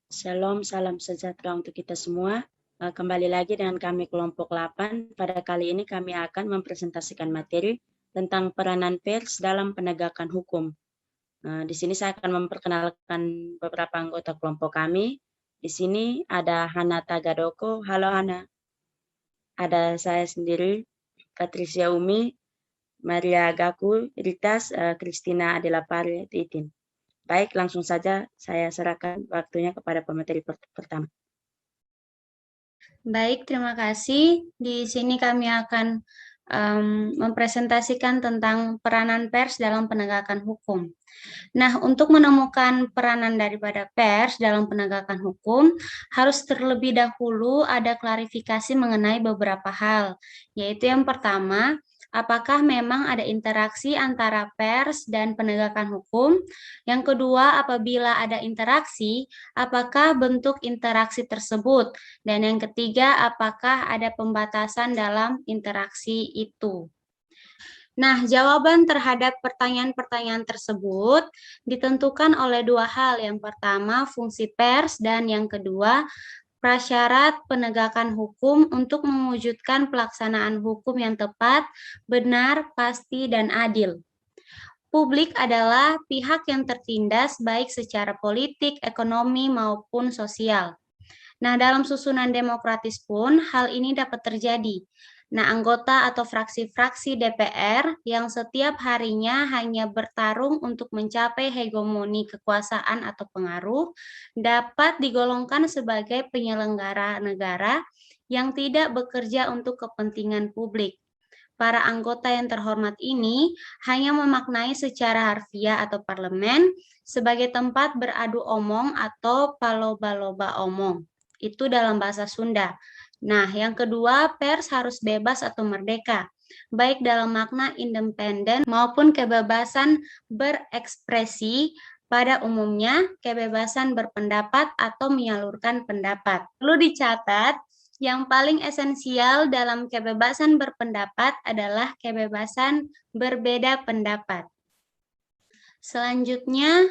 Shalom, salam sejahtera untuk kita semua. Kembali lagi dengan kami kelompok 8. Pada kali ini kami akan mempresentasikan materi tentang peranan pers dalam penegakan hukum. Di sini saya akan memperkenalkan beberapa anggota kelompok kami. Di sini ada Hana Tagadoko. Halo Hana. Ada saya sendiri, Patricia Umi, Maria Gaku, Ritas, Christina Adelapare, Titin. Baik, langsung saja saya serahkan waktunya kepada pemateri pertama. Baik, terima kasih. Di sini kami akan mempresentasikan tentang peranan pers dalam penegakan hukum. Nah, untuk menemukan peranan daripada pers dalam penegakan hukum, harus terlebih dahulu ada klarifikasi mengenai beberapa hal, yaitu yang pertama, apakah memang ada interaksi antara pers dan penegakan hukum? Yang kedua, apabila ada interaksi, apakah bentuk interaksi tersebut? Dan yang ketiga, apakah ada pembatasan dalam interaksi itu? Nah, jawaban terhadap pertanyaan-pertanyaan tersebut ditentukan oleh dua hal. Yang pertama, fungsi pers, dan yang kedua, prasyarat penegakan hukum untuk mewujudkan pelaksanaan hukum yang tepat, benar, pasti, dan adil. Publik adalah pihak yang tertindas baik secara politik, ekonomi, maupun sosial. Nah, dalam susunan demokratis pun hal ini dapat terjadi. Nah, anggota atau fraksi-fraksi DPR yang setiap harinya hanya bertarung untuk mencapai hegemoni kekuasaan atau pengaruh dapat digolongkan sebagai penyelenggara negara yang tidak bekerja untuk kepentingan publik. Para anggota yang terhormat ini hanya memaknai secara harfiah atau parlemen sebagai tempat beradu omong atau paloba-loba omong. Itu dalam bahasa Sunda. Nah, yang kedua, pers harus bebas atau merdeka, baik dalam makna independen maupun kebebasan berekspresi, pada umumnya kebebasan berpendapat atau menyalurkan pendapat. Perlu dicatat, yang paling esensial dalam kebebasan berpendapat adalah kebebasan berbeda pendapat. Selanjutnya,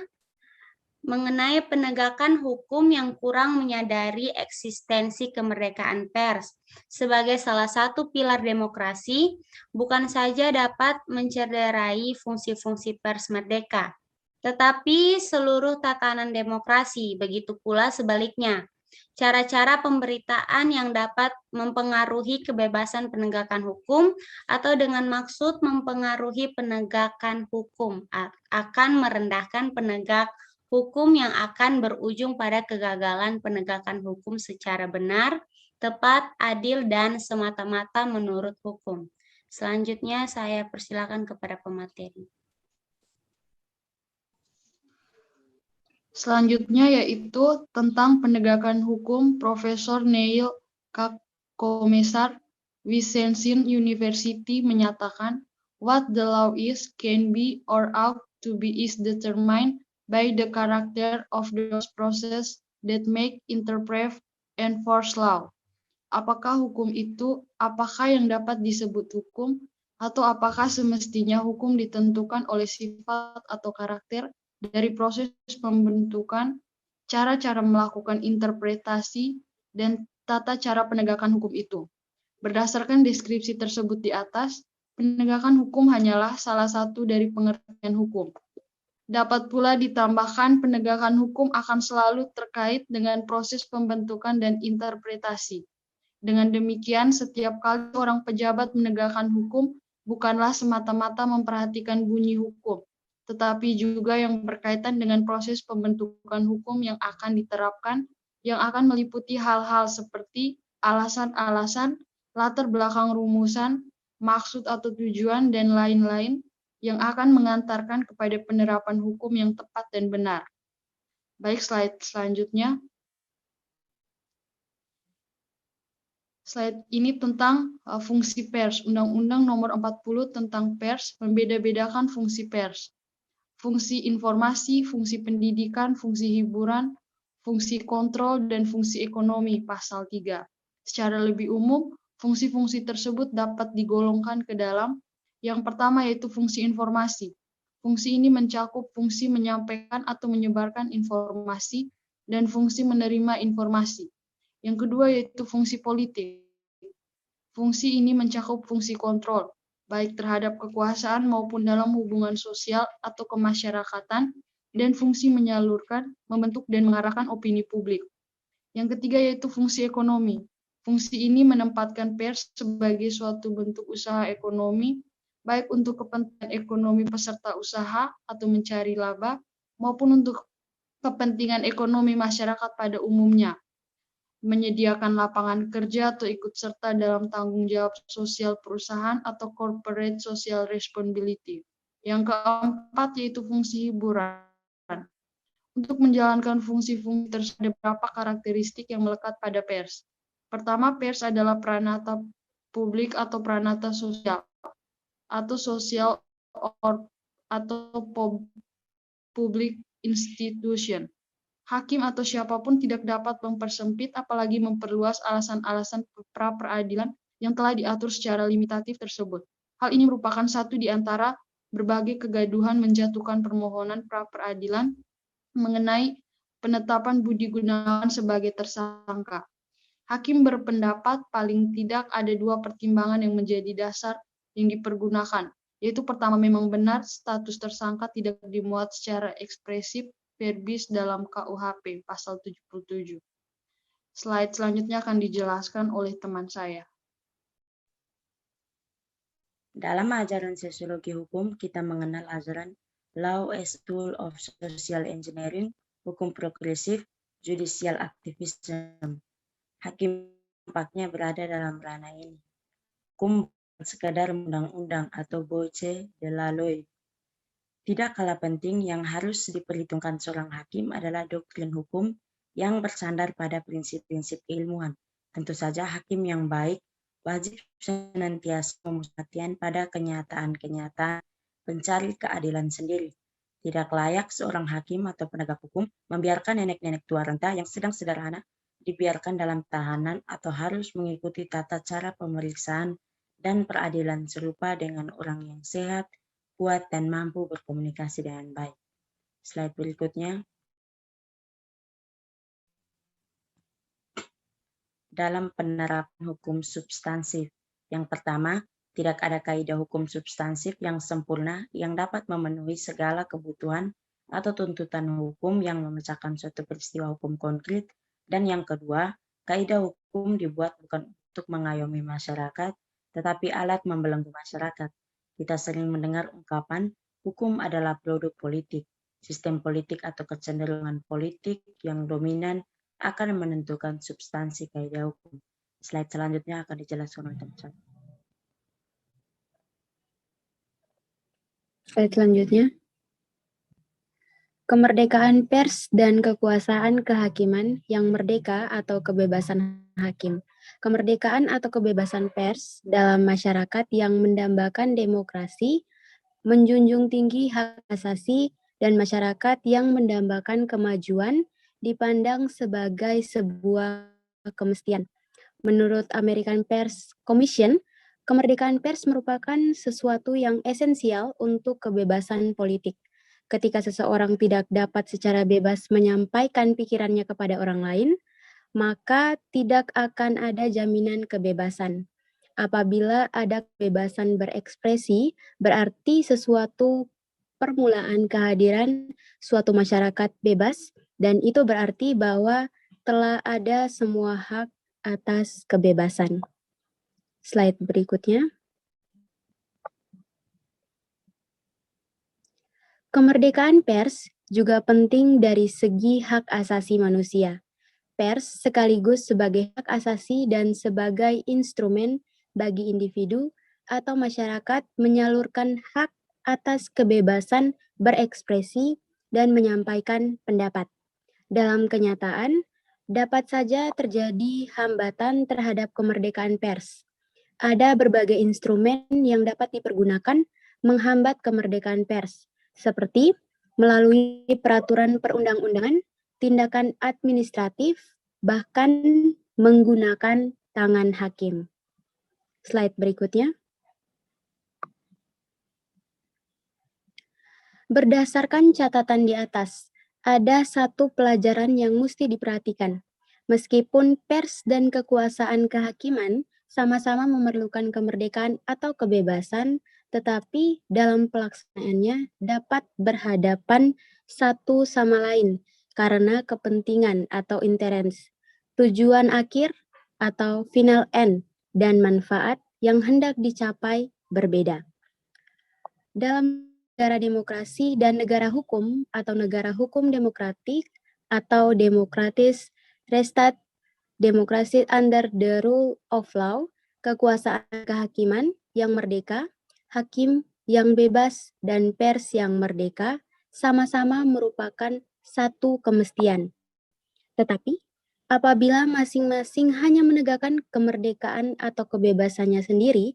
mengenai penegakan hukum yang kurang menyadari eksistensi kemerdekaan pers sebagai salah satu pilar demokrasi, bukan saja dapat mencederai fungsi-fungsi pers merdeka, tetapi seluruh tatanan demokrasi, begitu pula sebaliknya. Cara-cara pemberitaan yang dapat mempengaruhi kebebasan penegakan hukum atau dengan maksud mempengaruhi penegakan hukum akan merendahkan penegak hukum yang akan berujung pada kegagalan penegakan hukum secara benar, tepat, adil, dan semata-mata menurut hukum. Selanjutnya saya persilakan kepada pemateri. Selanjutnya yaitu tentang penegakan hukum. Profesor Neil Komisar, Wisconsin University menyatakan, what the law is, can be, or ought to be is determined by the character of those processes that make, interpret, enforce law. Apakah hukum itu, apakah yang dapat disebut hukum, atau apakah semestinya hukum ditentukan oleh sifat atau karakter dari proses pembentukan, cara-cara melakukan interpretasi, dan tata cara penegakan hukum itu. Berdasarkan deskripsi tersebut di atas, penegakan hukum hanyalah salah satu dari pengertian hukum. Dapat pula ditambahkan penegakan hukum akan selalu terkait dengan proses pembentukan dan interpretasi. Dengan demikian, setiap kali orang pejabat menegakkan hukum bukanlah semata-mata memperhatikan bunyi hukum, tetapi juga yang berkaitan dengan proses pembentukan hukum yang akan diterapkan, yang akan meliputi hal-hal seperti alasan-alasan, latar belakang rumusan, maksud atau tujuan, dan lain-lain, yang akan mengantarkan kepada penerapan hukum yang tepat dan benar. Baik, slide selanjutnya. Slide ini tentang fungsi pers. Undang-Undang Nomor 40 tentang pers membeda-bedakan fungsi pers. Fungsi informasi, fungsi pendidikan, fungsi hiburan, fungsi kontrol, dan fungsi ekonomi, pasal 3. Secara lebih umum, fungsi-fungsi tersebut dapat digolongkan ke dalam yang pertama yaitu fungsi informasi. Fungsi ini mencakup fungsi menyampaikan atau menyebarkan informasi dan fungsi menerima informasi. Yang kedua yaitu fungsi politik. Fungsi ini mencakup fungsi kontrol, baik terhadap kekuasaan maupun dalam hubungan sosial atau kemasyarakatan, dan fungsi menyalurkan, membentuk, dan mengarahkan opini publik. Yang ketiga yaitu fungsi ekonomi. Fungsi ini menempatkan pers sebagai suatu bentuk usaha ekonomi, baik untuk kepentingan ekonomi peserta usaha atau mencari laba, maupun untuk kepentingan ekonomi masyarakat pada umumnya, menyediakan lapangan kerja atau ikut serta dalam tanggung jawab sosial perusahaan atau corporate social responsibility. Yang keempat yaitu fungsi hiburan. Untuk menjalankan fungsi-fungsi tersebut ada beberapa karakteristik yang melekat pada pers. Pertama, pers adalah peranata publik atau peranata sosial atau social atau public institution. Hakim atau siapapun tidak dapat mempersempit apalagi memperluas alasan-alasan pra-peradilan yang telah diatur secara limitatif tersebut. Hal ini merupakan satu di antara berbagai kegaduhan menjatuhkan permohonan pra-peradilan mengenai penetapan Budi Gunawan sebagai tersangka. Hakim berpendapat paling tidak ada dua pertimbangan yang menjadi dasar yang dipergunakan, yaitu pertama memang benar status tersangka tidak dimuat secara ekspresif verbis dalam KUHP pasal 77. Slide selanjutnya akan dijelaskan oleh teman saya. Dalam ajaran sosiologi hukum, kita mengenal ajaran Law as Tool of Social Engineering, hukum progresif, judicial activism. Hakim tampaknya berada dalam ranah ini. Hukum sekadar undang-undang atau voce de la loi. Tidak kalah penting yang harus diperhitungkan seorang hakim adalah doktrin hukum yang bersandar pada prinsip-prinsip keilmuan. Tentu saja hakim yang baik wajib senantiasa memusatkan pada kenyataan-kenyataan pencari keadilan sendiri. Tidak layak seorang hakim atau penegak hukum membiarkan nenek-nenek tua renta yang sedang sederhana dibiarkan dalam tahanan atau harus mengikuti tata cara pemeriksaan dan peradilan serupa dengan orang yang sehat, kuat, dan mampu berkomunikasi dengan baik. Slide berikutnya. Dalam penerapan hukum substansif. Yang pertama, tidak ada kaidah hukum substansif yang sempurna yang dapat memenuhi segala kebutuhan atau tuntutan hukum yang memecahkan suatu peristiwa hukum konkret. Dan yang kedua, kaidah hukum dibuat bukan untuk mengayomi masyarakat, tetapi alat membelenggu masyarakat. Kita sering mendengar ungkapan, hukum adalah produk politik. Sistem politik atau kecenderungan politik yang dominan akan menentukan substansi kaidah hukum. Slide selanjutnya akan dijelaskan oleh teman. Slide selanjutnya. Kemerdekaan pers dan kekuasaan kehakiman yang merdeka atau kebebasan hakim. Kemerdekaan atau kebebasan pers dalam masyarakat yang mendambakan demokrasi, menjunjung tinggi hak asasi, dan masyarakat yang mendambakan kemajuan dipandang sebagai sebuah kemestian. Menurut American Press Commission, kemerdekaan pers merupakan sesuatu yang esensial untuk kebebasan politik. Ketika seseorang tidak dapat secara bebas menyampaikan pikirannya kepada orang lain, maka tidak akan ada jaminan kebebasan. Apabila ada kebebasan berekspresi, berarti sesuatu permulaan kehadiran suatu masyarakat bebas, dan itu berarti bahwa telah ada semua hak atas kebebasan. Slide berikutnya. Kemerdekaan pers juga penting dari segi hak asasi manusia. Pers sekaligus sebagai hak asasi dan sebagai instrumen bagi individu atau masyarakat menyalurkan hak atas kebebasan berekspresi dan menyampaikan pendapat. Dalam kenyataan, dapat saja terjadi hambatan terhadap kemerdekaan pers. Ada berbagai instrumen yang dapat dipergunakan menghambat kemerdekaan pers, seperti melalui peraturan perundang-undangan, tindakan administratif, bahkan menggunakan tangan hakim. Slide berikutnya. Berdasarkan catatan di atas, ada satu pelajaran yang mesti diperhatikan. Meskipun pers dan kekuasaan kehakiman sama-sama memerlukan kemerdekaan atau kebebasan, tetapi dalam pelaksanaannya dapat berhadapan satu sama lain karena kepentingan atau interest, tujuan akhir atau final end, dan manfaat yang hendak dicapai berbeda. Dalam negara demokrasi dan negara hukum atau negara hukum demokratik atau demokratis restat demokrasi under the rule of law, kekuasaan kehakiman yang merdeka, hakim yang bebas, dan pers yang merdeka sama-sama merupakan satu kemestian. Tetapi, apabila masing-masing hanya menegakkan kemerdekaan atau kebebasannya sendiri,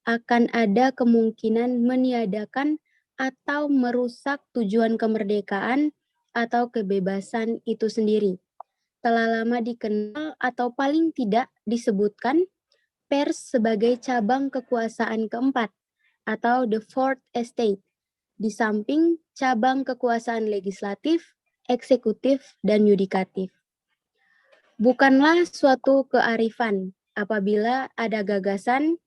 akan ada kemungkinan meniadakan atau merusak tujuan kemerdekaan atau kebebasan itu sendiri. Telah lama dikenal atau paling tidak disebutkan pers sebagai cabang kekuasaan keempat atau the fourth estate, di samping cabang kekuasaan legislatif, eksekutif, dan yudikatif. Bukanlah suatu kearifan apabila ada gagasan,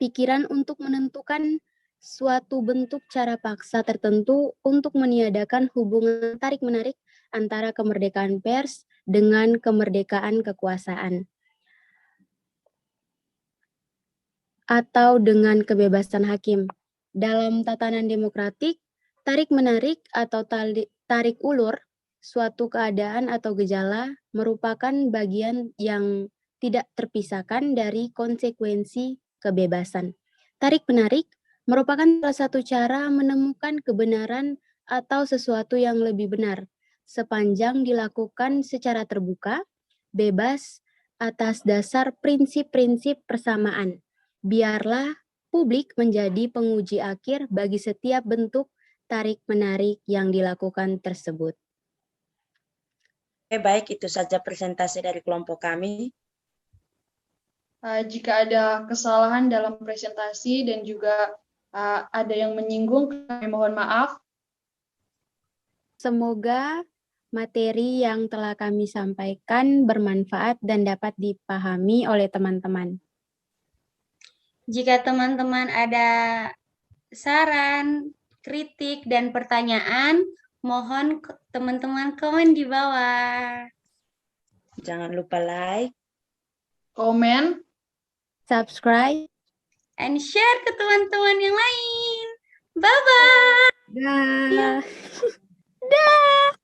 pikiran untuk menentukan suatu bentuk cara paksa tertentu untuk meniadakan hubungan tarik-menarik antara kemerdekaan pers dengan kemerdekaan kekuasaan atau dengan kebebasan hakim. Dalam tatanan demokratik, tarik-menarik atau tarik ulur suatu keadaan atau gejala merupakan bagian yang tidak terpisahkan dari konsekuensi kebebasan. Tarik-menarik merupakan salah satu cara menemukan kebenaran atau sesuatu yang lebih benar, sepanjang dilakukan secara terbuka, bebas, atas dasar prinsip-prinsip persamaan. Biarlah publik menjadi penguji akhir bagi setiap bentuk tarik-menarik yang dilakukan tersebut. Oke, baik, itu saja presentasi dari kelompok kami. Jika ada kesalahan dalam presentasi dan juga ada yang menyinggung, kami mohon maaf. Semoga materi yang telah kami sampaikan bermanfaat dan dapat dipahami oleh teman-teman. Jika teman-teman ada saran, kritik, dan pertanyaan, mohon teman-teman komen di bawah. Jangan lupa like, Komen, subscribe, and share ke teman-teman yang lain. Bye-bye. dah. Dah.